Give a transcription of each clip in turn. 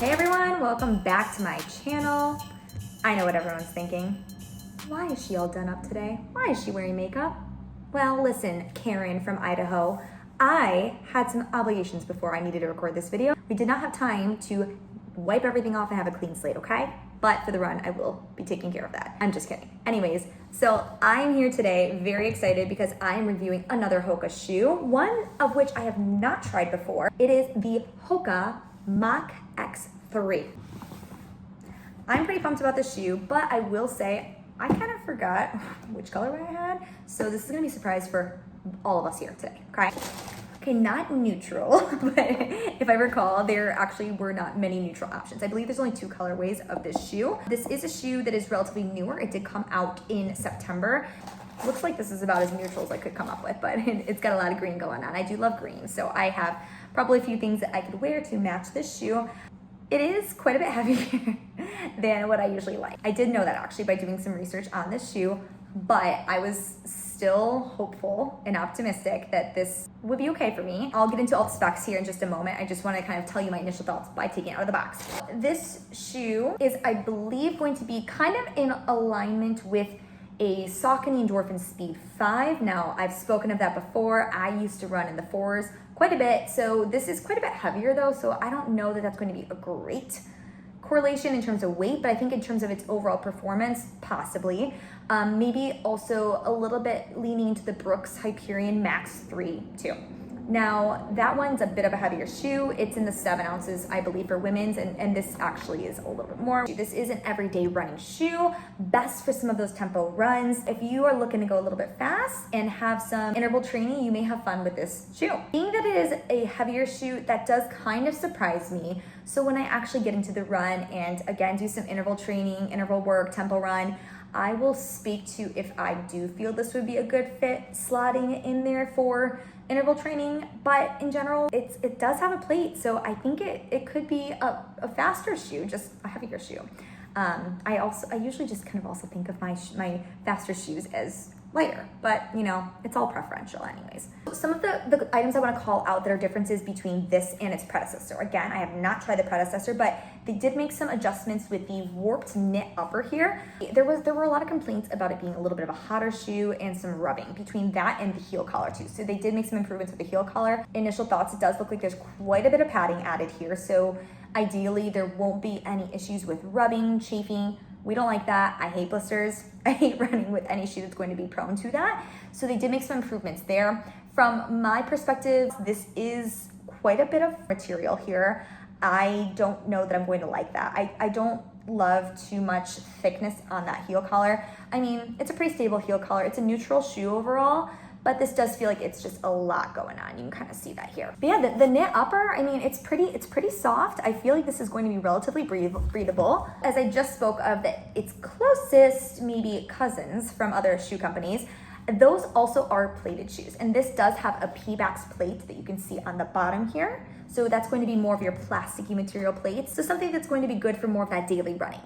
Hey everyone, welcome back to my channel. I know what everyone's thinking. Why is she all done up today? Why is she wearing makeup? Well, listen, Karen from Idaho, I had some obligations before I needed to record this video. We did not have time to wipe everything off and have a clean slate, okay? But for the run, I will be taking care of that. I'm just kidding. Anyways, so I'm here today very excited because I am reviewing another Hoka shoe, one of which I have not tried before. It is the Hoka Mach X 3. I'm pretty pumped about this shoe, but I will say I kind of forgot which colorway I had, so this is gonna be a surprise for all of us here today, okay? Okay, not neutral, but if I recall, there actually were not many neutral options. I believe there's only 2 colorways of this shoe. This is a shoe that is relatively newer. It did come out in September. Looks like this is about as neutral as I could come up with, but it's got a lot of green going on. I do love green, so I have probably a few things that I could wear to match this shoe. It is quite a bit heavier than what I usually like. I did know that actually by doing some research on this shoe, but I was still hopeful and optimistic that this would be okay for me. I'll get into all the specs here in just a moment. I just want to kind of tell you my initial thoughts by taking it out of the box. This shoe is, I believe, going to be kind of in alignment with a Saucony Endorphin Speed 5. Now, I've spoken of that before. I used to run in the 4s quite a bit, so this is quite a bit heavier though, so I don't know that that's going to be a great correlation in terms of weight, but I think in terms of its overall performance, possibly. Maybe also a little bit leaning into the Brooks Hyperion Max 3 too. Now, that one's a bit of a heavier shoe. It's in the 7 ounces, I believe, for women's, and this actually is a little bit more. This is an everyday running shoe, best for some of those tempo runs. If you are looking to go a little bit fast and have some interval training, you may have fun with this shoe. Being that it is a heavier shoe, that does kind of surprise me. So when I actually get into the run and again do some interval training, interval work, tempo run, I will speak to if I do feel this would be a good fit slotting it in there for interval training, but in general, it does have a plate, so I think it could be a faster shoe, just a heavier shoe. I usually just kind of also think of my faster shoes as lighter, but you know, it's all preferential anyways. Some of the items I want to call out that are differences between this and its predecessor. Again, I have not tried the predecessor, but they did make some adjustments with the warped knit upper here. There were a lot of complaints about it being a little bit of a hotter shoe and some rubbing between that and the heel collar too. So they did make some improvements with the heel collar. Initial thoughts, it does look like there's quite a bit of padding added here. So ideally there won't be any issues with rubbing, chafing. We don't like that. I hate blisters. I hate running with any shoe that's going to be prone to that. So they did make some improvements there. From my perspective, this is quite a bit of material here. I don't know that I'm going to like that. I don't love too much thickness on that heel collar. I mean, it's a pretty stable heel collar. It's a neutral shoe overall, but this does feel like it's just a lot going on. You can kind of see that here. But yeah, the knit upper, I mean, it's pretty soft. I feel like this is going to be relatively breathable. As I just spoke of its closest, maybe cousins from other shoe companies, those also are plated shoes. And this does have a P-Bax plate that you can see on the bottom here. So that's going to be more of your plasticky material plates. So something that's going to be good for more of that daily running.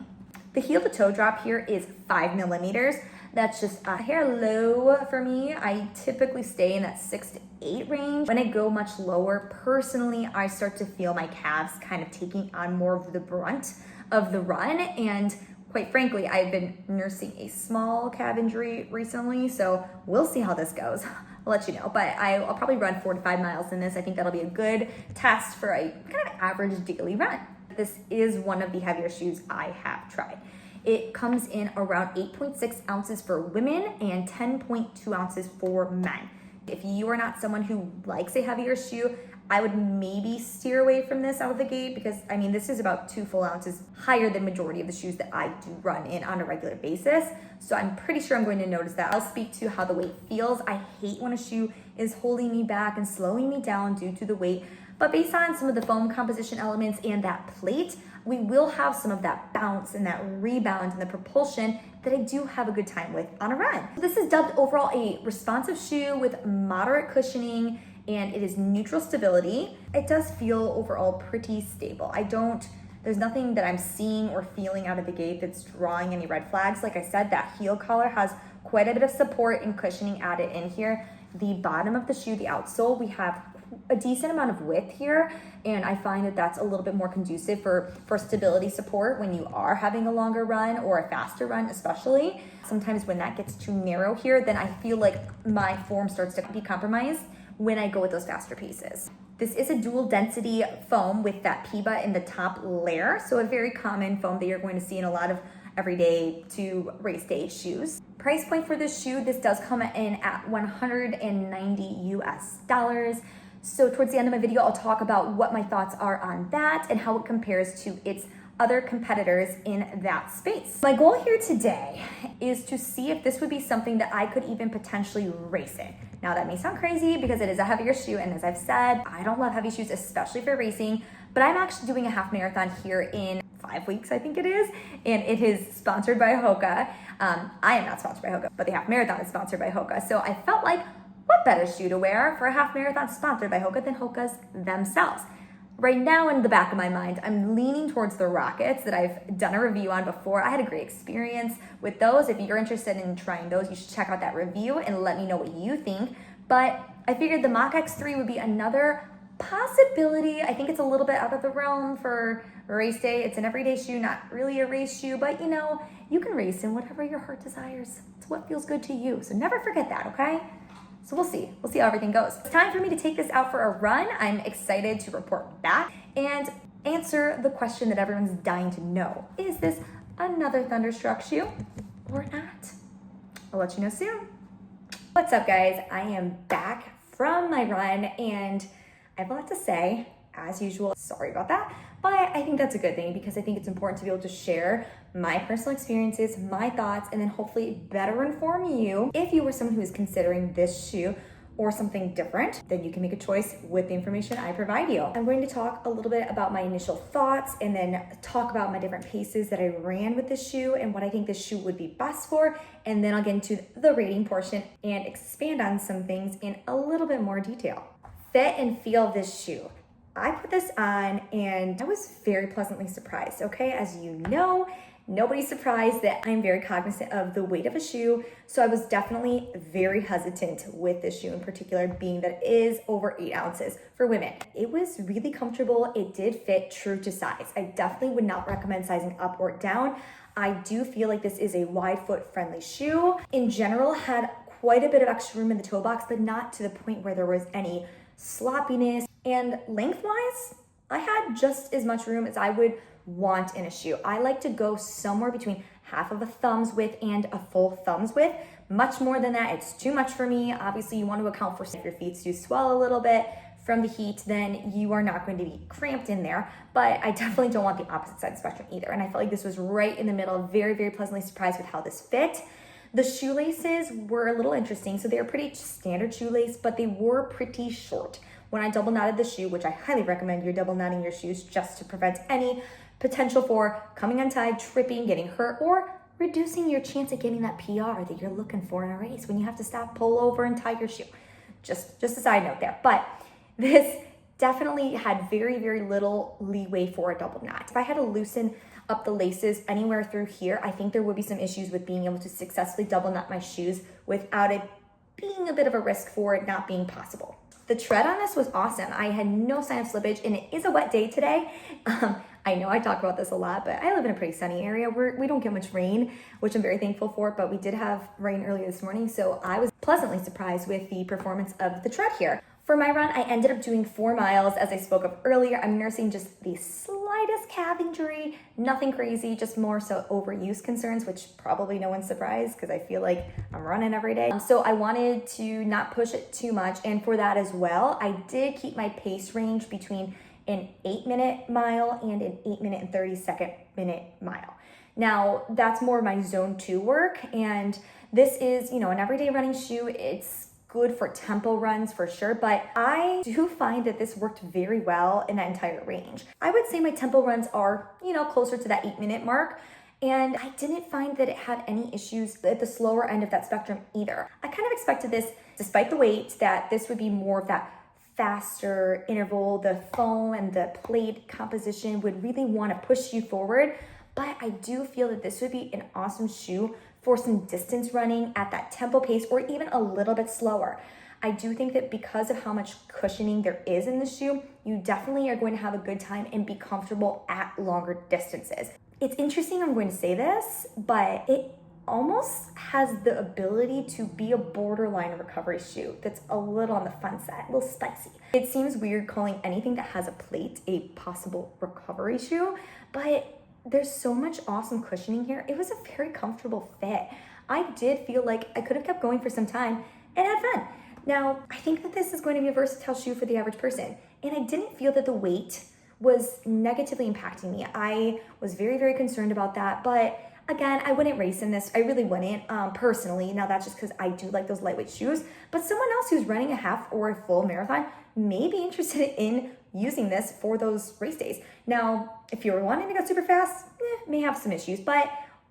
The heel to toe drop here is 5 millimeters. That's just a hair low for me. I typically stay in that 6 to 8 range. When I go much lower, personally, I start to feel my calves kind of taking on more of the brunt of the run. And quite frankly, I've been nursing a small calf injury recently, so we'll see how this goes. I'll let you know, but I'll probably run 4 to 5 miles in this. I think that'll be a good test for a kind of average daily run. This is one of the heavier shoes I have tried. It comes in around 8.6 ounces for women and 10.2 ounces for men. If you are not someone who likes a heavier shoe, I would maybe steer away from this out of the gate because, I mean, this is about 2 full ounces higher than majority of the shoes that I do run in on a regular basis. So I'm pretty sure I'm going to notice that. I'll speak to how the weight feels. I hate when a shoe is holding me back and slowing me down due to the weight. But based on some of the foam composition elements and that plate, we will have some of that bounce and that rebound and the propulsion that I do have a good time with on a run. This is dubbed overall a responsive shoe with moderate cushioning, and it is neutral stability. It does feel overall pretty stable. There's nothing that I'm seeing or feeling out of the gate that's drawing any red flags. Like I said, that heel collar has quite a bit of support and cushioning added in here. The bottom of the shoe, the outsole, we have a decent amount of width here, and I find that that's a little bit more conducive for stability support when you are having a longer run or a faster run especially. Sometimes when that gets too narrow here, then I feel like my form starts to be compromised when I go with those faster paces. This is a dual density foam with that PBA in the top layer, so a very common foam that you're going to see in a lot of everyday to race day shoes. Price point for this shoe, this does come in at $190 US. So towards the end of my video, I'll talk about what my thoughts are on that and how it compares to its other competitors in that space. My goal here today is to see if this would be something that I could even potentially race in. Now that may sound crazy because it is a heavier shoe, and as I've said, I don't love heavy shoes, especially for racing, but I'm actually doing a half marathon here in 5 weeks, I think it is, and it is sponsored by Hoka. I am not sponsored by Hoka, but the half marathon is sponsored by Hoka. So I felt like, what better shoe to wear for a half marathon sponsored by Hoka than Hoka's themselves? Right now in the back of my mind, I'm leaning towards the Rockets that I've done a review on before. I had a great experience with those. If you're interested in trying those, you should check out that review and let me know what you think. But I figured the Mach X3 would be another possibility. I think it's a little bit out of the realm for race day. It's an everyday shoe, not really a race shoe, but you know, you can race in whatever your heart desires. It's what feels good to you. So never forget that, okay? So we'll see how everything goes. It's time for me to take this out for a run. I'm excited to report back and answer the question that everyone's dying to know. Is this another Thunderstruck shoe or not? I'll let you know soon. What's up, guys? I am back from my run and I have a lot to say, as usual. Sorry about that, but I think that's a good thing because I think it's important to be able to share my personal experiences, my thoughts, and then hopefully better inform you. If you were someone who is considering this shoe or something different, then you can make a choice with the information I provide you. I'm going to talk a little bit about my initial thoughts and then talk about my different paces that I ran with this shoe and what I think this shoe would be best for. And then I'll get into the rating portion and expand on some things in a little bit more detail. Fit and feel of this shoe. I put this on and I was very pleasantly surprised, okay? As you know, nobody's surprised that I'm very cognizant of the weight of a shoe, so I was definitely very hesitant with this shoe in particular, being that it is over 8 ounces for women. It was really comfortable. It did fit true to size. I definitely would not recommend sizing up or down. I do feel like this is a wide foot friendly shoe. In general, had quite a bit of extra room in the toe box, but not to the point where there was any sloppiness. And lengthwise, I had just as much room as I would want in a shoe. I like to go somewhere between half of a thumb's width and a full thumb's width. Much more than that, it's too much for me. Obviously, you want to account for if your feet do swell a little bit from the heat, then you are not going to be cramped in there. But I definitely don't want the opposite side of the spectrum either. And I felt like this was right in the middle. Very, very pleasantly surprised with how this fit. The shoelaces were a little interesting. So they were pretty standard shoelace, but they were pretty short. When I double knotted the shoe, which I highly recommend you're double knotting your shoes just to prevent any potential for coming untied, tripping, getting hurt, or reducing your chance of getting that PR that you're looking for in a race when you have to stop, pull over, and tie your shoe. Just a side note there. But this definitely had very, very little leeway for a double knot. If I had to loosen up the laces anywhere through here, I think there would be some issues with being able to successfully double knot my shoes without it being a bit of a risk for it not being possible. The tread on this was awesome. I had no sign of slippage, and it is a wet day today. I know I talk about this a lot, but I live in a pretty sunny area where we don't get much rain, which I'm very thankful for, but we did have rain earlier this morning, so I was pleasantly surprised with the performance of the tread here. For my run, I ended up doing 4 miles, as I spoke of earlier. I'm nursing just the slightest calf injury, nothing crazy, just more so overuse concerns, which probably no one's surprised because I feel like I'm running every day. So I wanted to not push it too much, and for that as well, I did keep my pace range between an 8-minute mile and an 8-minute and 30-second minute mile. Now, that's more my zone 2 work, and this is, an everyday running shoe. It's good for tempo runs for sure, but I do find that this worked very well in that entire range. I would say my tempo runs are, closer to that 8-minute mark, and I didn't find that it had any issues at the slower end of that spectrum either. I kind of expected this, despite the weight, that this would be more of that faster interval. The foam and the plate composition would really want to push you forward, but I do feel that this would be an awesome shoe for some distance running at that tempo pace or even a little bit slower. I do think that because of how much cushioning there is in the shoe, you definitely are going to have a good time and be comfortable at longer distances. It's interesting I'm going to say this, but it almost has the ability to be a borderline recovery shoe that's a little on the fun side, a little spicy. It seems weird calling anything that has a plate a possible recovery shoe, but there's so much awesome cushioning here. It was a very comfortable fit. I did feel like I could have kept going for some time and had fun. Now, I think that this is going to be a versatile shoe for the average person, and I didn't feel that the weight was negatively impacting me. I was very, very concerned about that, but again, I wouldn't race in this. I really wouldn't, personally. Now, that's just because I do like those lightweight shoes. But someone else who's running a half or a full marathon may be interested in using this for those race days. Now, if you're wanting to go super fast, may have some issues. But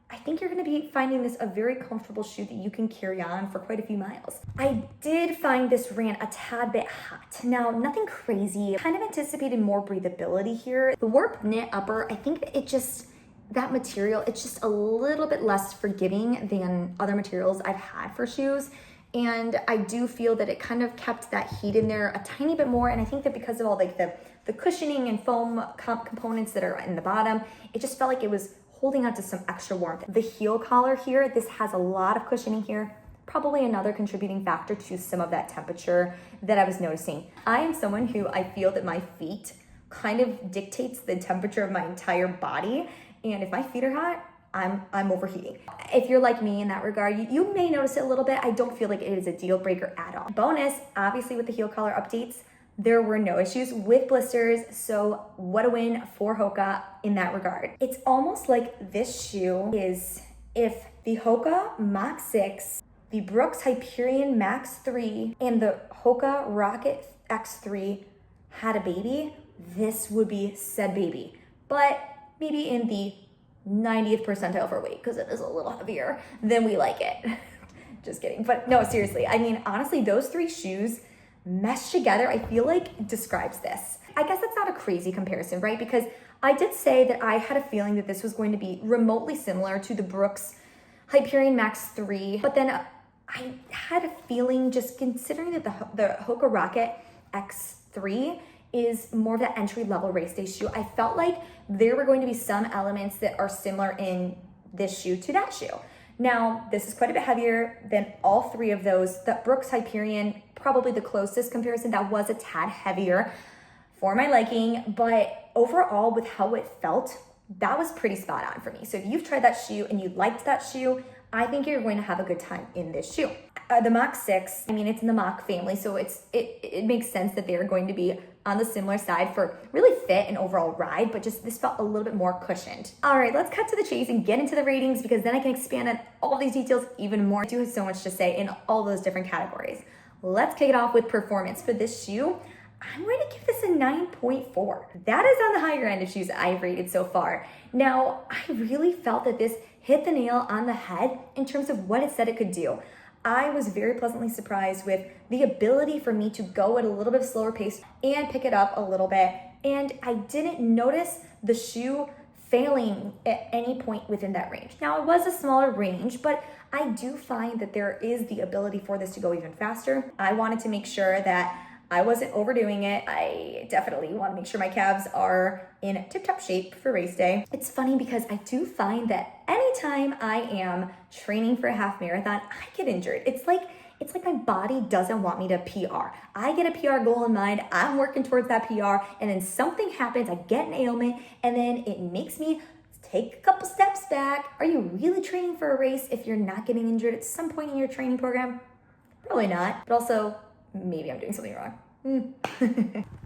I think you're going to be finding this a very comfortable shoe that you can carry on for quite a few miles. I did find this ran a tad bit hot. Now, nothing crazy. Kind of anticipated more breathability here. The warp knit upper, I think that that material, it's just a little bit less forgiving than other materials I've had for shoes. And I do feel that it kind of kept that heat in there a tiny bit more. And I think that because of all like the cushioning and foam components that are in the bottom, it just felt like it was holding on to some extra warmth. The heel collar here, this has a lot of cushioning here. Probably another contributing factor to some of that temperature that I was noticing. I am someone who I feel that my feet kind of dictates the temperature of my entire body. And if my feet are hot, I'm overheating. If you're like me in that regard, you may notice it a little bit. I don't feel like it is a deal breaker at all. Bonus, obviously with the heel collar updates, there were no issues with blisters. So what a win for Hoka in that regard. It's almost like this shoe is if the Hoka Mach X, the Brooks Hyperion Max 3, and the Hoka Rocket X3 had a baby, this would be said baby. But maybe in the 90th percentile for weight, because it is a little heavier than we like it. Just kidding. But no, seriously, I mean, honestly, those three shoes meshed together, I feel like describes this. I guess that's not a crazy comparison, right? Because I did say that I had a feeling that this was going to be remotely similar to the Brooks Hyperion Max 3, but then I had a feeling, just considering that the Hoka Rocket X3 is more of that entry-level race day shoe, I felt like there were going to be some elements that are similar in this shoe to that shoe. Now, this is quite a bit heavier than all three of those. The Brooks Hyperion, probably the closest comparison, that was a tad heavier for my liking, but overall with how it felt, that was pretty spot on for me. So if you've tried that shoe and you liked that shoe, I think you're going to have a good time in this shoe. The Mach 6, I mean, it's in the Mach family, so it makes sense that they are going to be on the similar side for really fit and overall ride, but just this felt a little bit more cushioned. All right, let's cut to the chase and get into the ratings, because then I can expand on all these details even more. I do have so much to say in all those different categories. Let's kick it off with performance. For this shoe, I'm going to give this a 9.4. That is on the higher end of shoes I've rated so far. Now, I really felt that this hit the nail on the head in terms of what it said it could do. I was very pleasantly surprised with the ability for me to go at a little bit of slower pace and pick it up a little bit. And I didn't notice the shoe failing at any point within that range. Now, it was a smaller range, but I do find that there is the ability for this to go even faster. I wanted to make sure that I wasn't overdoing it. I definitely want to make sure my calves are in tip-top shape for race day. It's funny because I do find that anytime I am training for a half marathon, I get injured. It's like my body doesn't want me to PR. I get a PR goal in mind, I'm working towards that PR, and then something happens, I get an ailment, and then it makes me take a couple steps back. Are you really training for a race if you're not getting injured at some point in your training program? Probably not, but also maybe I'm doing something wrong.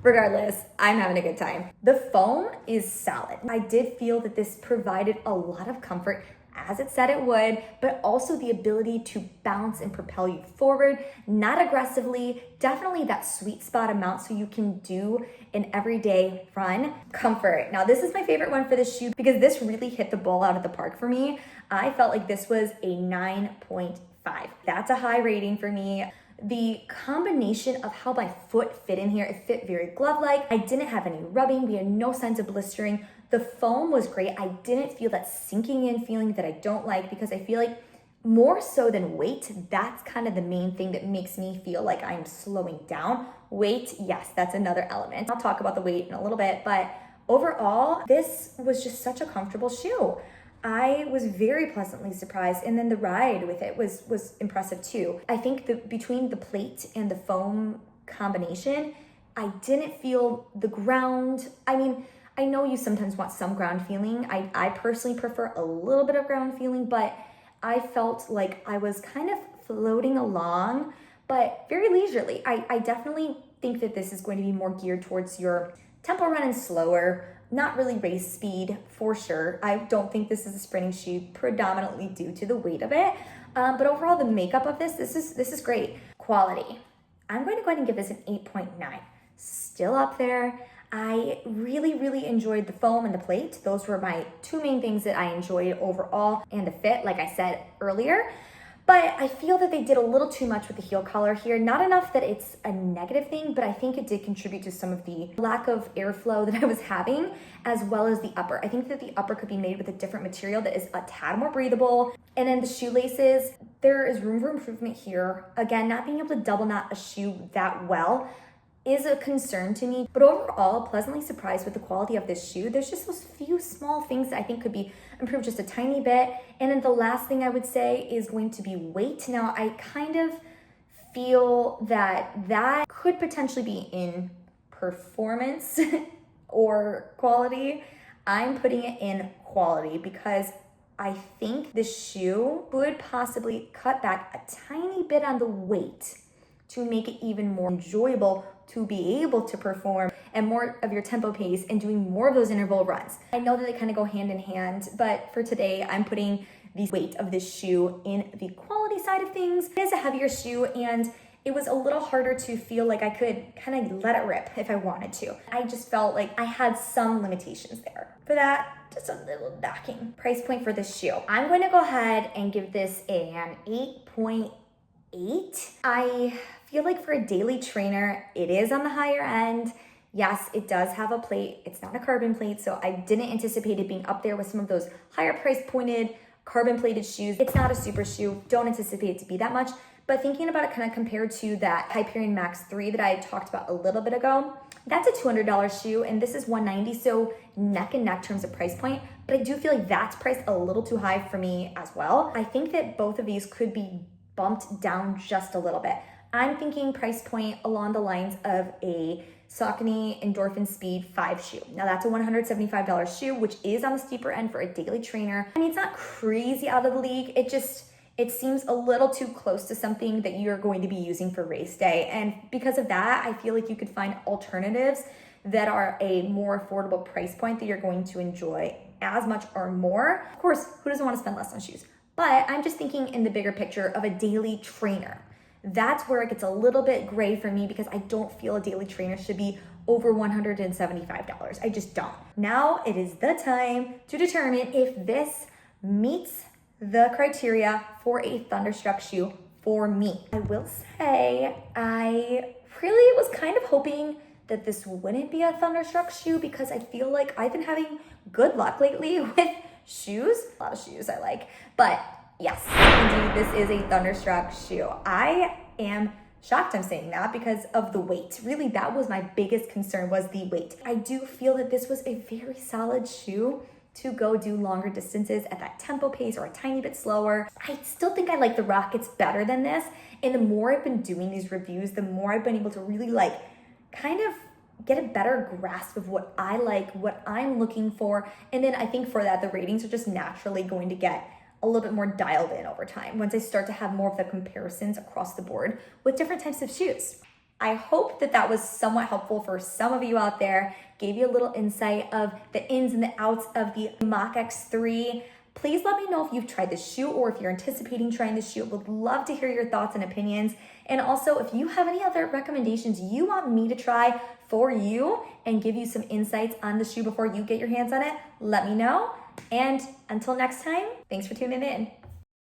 Regardless, I'm having a good time. The foam is solid. I did feel that this provided a lot of comfort, as it said it would, but also the ability to bounce and propel you forward, not aggressively, definitely that sweet spot amount so you can do an everyday run. Comfort. Now, this is my favorite one for this shoe because this really hit the ball out of the park for me. I felt like this was a 9.5. That's a high rating for me. The combination of how my foot fit in here, it fit very glove-like. I didn't have any rubbing. We had no signs of blistering. The foam was great. I didn't feel that sinking in feeling that I don't like, because I feel like more so than weight, that's kind of the main thing that makes me feel like I'm slowing down. Weight, yes, that's another element. I'll talk about the weight in a little bit, but overall, this was just such a comfortable shoe. I was very pleasantly surprised, and then the ride with it was impressive too. I think between the plate and the foam combination, I didn't feel the ground. I mean, I know you sometimes want some ground feeling. I personally prefer a little bit of ground feeling, but I felt like I was kind of floating along, but very leisurely. I definitely think that this is going to be more geared towards your tempo run and slower, not really race speed for sure. I don't think this is a sprinting shoe predominantly due to the weight of it. But overall, the makeup of this is great. Quality. I'm going to go ahead and give this an 8.9. Still up there. I really enjoyed the foam and the plate. Those were my two main things that I enjoyed overall, and the fit, like I said earlier. But I feel that they did a little too much with the heel collar here. Not enough that it's a negative thing, but I think it did contribute to some of the lack of airflow that I was having, as well as the upper. I think that the upper could be made with a different material that is a tad more breathable. And then the shoelaces, there is room for improvement here. Again, not being able to double knot a shoe that well is a concern to me, but overall, pleasantly surprised with the quality of this shoe. There's just those few small things that I think could be improved just a tiny bit. And then the last thing I would say is going to be weight. Now, I kind of feel that could potentially be in performance or quality. I'm putting it in quality because I think the shoe would possibly cut back a tiny bit on the weight to make it even more enjoyable to be able to perform and more of your tempo pace and doing more of those interval runs. I know that they kind of go hand in hand, but for today, I'm putting the weight of this shoe in the quality side of things. It is a heavier shoe, and it was a little harder to feel like I could kind of let it rip if I wanted to. I just felt like I had some limitations there. For that, just a little backing. Price point for this shoe. I'm going to go ahead and give this an 8.8. I feel like for a daily trainer, it is on the higher end. Yes, it does have a plate. It's not a carbon plate, so I didn't anticipate it being up there with some of those higher price pointed carbon plated shoes. It's not a super shoe. Don't anticipate it to be that much. But thinking about it kind of compared to that Hyperion Max 3 that I talked about a little bit ago, that's a $200 shoe, and this is $190, so neck and neck in terms of price point. But I do feel like that's priced a little too high for me as well. I think that both of these could be bumped down just a little bit. I'm thinking price point along the lines of a Saucony Endorphin Speed 5 shoe. Now that's a $175 shoe, which is on the steeper end for a daily trainer. I mean, it's not crazy out of the league. It seems a little too close to something that you're going to be using for race day. And because of that, I feel like you could find alternatives that are a more affordable price point that you're going to enjoy as much or more. Of course, who doesn't want to spend less on shoes? But I'm just thinking in the bigger picture of a daily trainer. That's where it gets a little bit gray for me because I don't feel a daily trainer should be over $175. I just don't. Now it is the time to determine if this meets the criteria for a Thunderstruck shoe for me. I will say I really was kind of hoping that this wouldn't be a Thunderstruck shoe because I feel like I've been having good luck lately with shoes. A lot of shoes I like, but yes, indeed, this is a Thunderstruck shoe. I am shocked I'm saying that because of the weight. Really, that was my biggest concern, was the weight. I do feel that this was a very solid shoe to go do longer distances at that tempo pace or a tiny bit slower. I still think I like the Rockets better than this. And the more I've been doing these reviews, the more I've been able to really kind of get a better grasp of what I like, what I'm looking for. And then I think for that, the ratings are just naturally going to get a little bit more dialed in over time once I start to have more of the comparisons across the board with different types of shoes. I hope that that was somewhat helpful for some of you out there, gave you a little insight of the ins and the outs of the Mach X 3. Please let me know if you've tried this shoe or if you're anticipating trying this shoe. Would love to hear your thoughts and opinions. And also, if you have any other recommendations you want me to try for you and give you some insights on the shoe before you get your hands on it, let me know. And until next time, thanks for tuning in.